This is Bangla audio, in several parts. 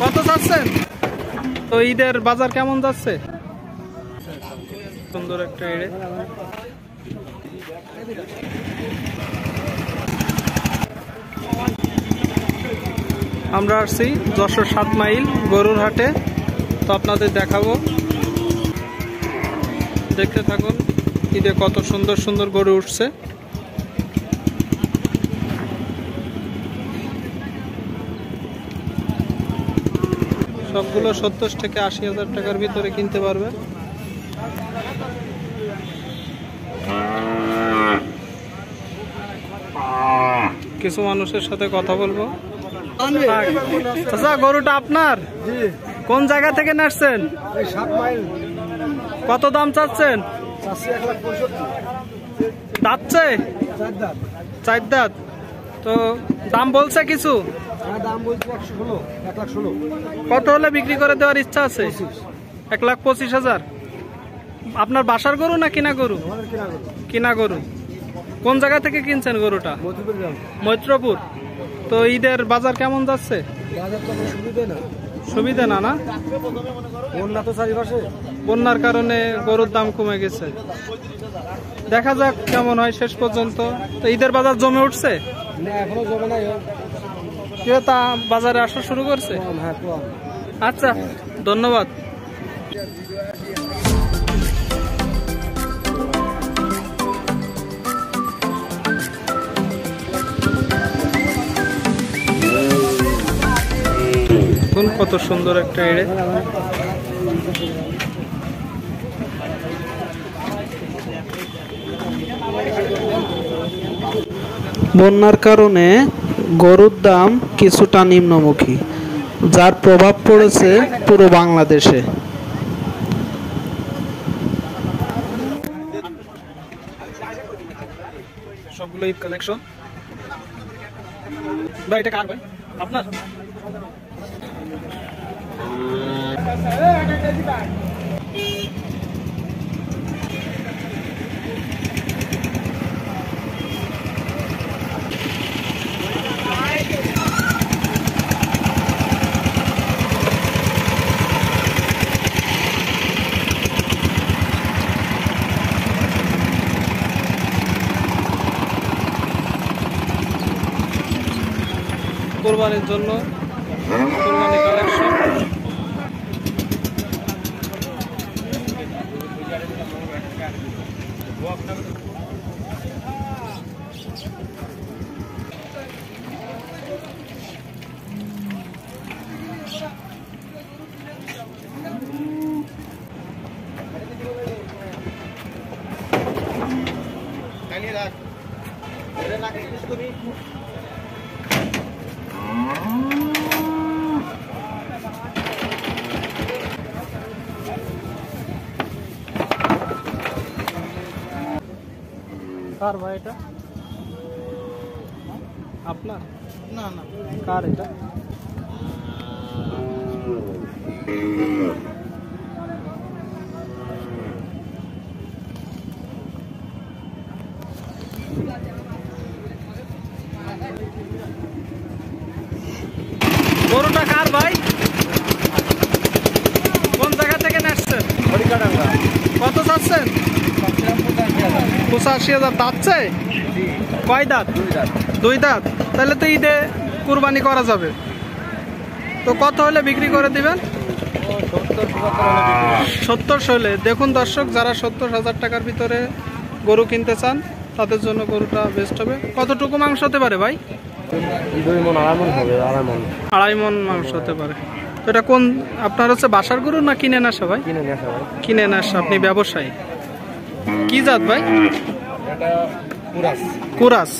কত যাচ্ছেন? তো ঈদের বাজার কেমন যাচ্ছে? সুন্দর একটা এড়ে। আমরা আসছি যশোর 7 মাইল গরুর হাটে, তো আপনাদের দেখাবো, দেখতে থাকুন ঈদে কত সুন্দর সুন্দর গরু উঠছে। সবগুলো 70 থেকে 80,000 টাকার ভিতরে কিনতে পারবে। কিছু মানুষের সাথে কথা বলবো। আচ্ছা, গরুটা আপনার? কোন জায়গা থেকে নাসছেন? কত দাম চাচ্ছেন? দাঁতছে 4 দাঁত। তো দাম বলছে কিছু? কত হলে বিক্রি করে দেওয়ার ইচ্ছা আছে? 1,25,000। আপনার বাসার গরু না কিনা গরু? কিনা গরু। কোন জায়গা থেকে কিনছেন গরুটা? মৈত্রপুর। তো ঈদের বাজার কেমন যাচ্ছে? সুবিধা না? না, বন্যার কারণে গরুর দাম কমে গেছে। দেখা যাক কেমন হয় শেষ পর্যন্ত। তো ঈদের বাজার জমে উঠছে? ক্রেতা বাজারে আসা শুরু করছে? আচ্ছা, ধন্যবাদ। কত সুন্দর একটা এড়ে। বন্যার কারণে গরুর দাম কিছুটা নিম্নমুখী, যার প্রভাব পড়েছে পুরো বাংলাদেশে। সবগুলো ঈদ কালেকশন। ভাই এটা কার ভাই? আপনার? কোরবানির জন্য কোরবানি কালেকশন। কার ভাই এটা? আপনার? না না, কার এটা? গরুটা কার ভাই? কোন জায়গা থেকে নাসছেন? কত চাচ্ছেন? 85,000। দাঁতছে? কয় দাঁত? 2 দাঁত। তাহলে তো ঈদে কুরবানি করা যাবে। তো কত হলে বিক্রি করে দিবেন? 70 হলে। দেখুন দর্শক, যারা 70,000 টাকার ভিতরে গরু কিনতে চান তাদের জন্য গরুটা বেস্ট হবে। কতটুকু মাংস হতে পারে ভাই? 2.5 মণ মাংস হতে পারে। তো এটা কোন আপনার হচ্ছে বাসার গরু না কিনে নেশা ভাই? কিনে নেশা। আপনি ব্যবসায়ী। কি জাত ভাই? কুরাস,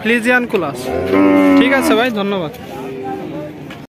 ফ্রিজিয়ান কুরাস। ঠিক আছে ভাই, ধন্যবাদ।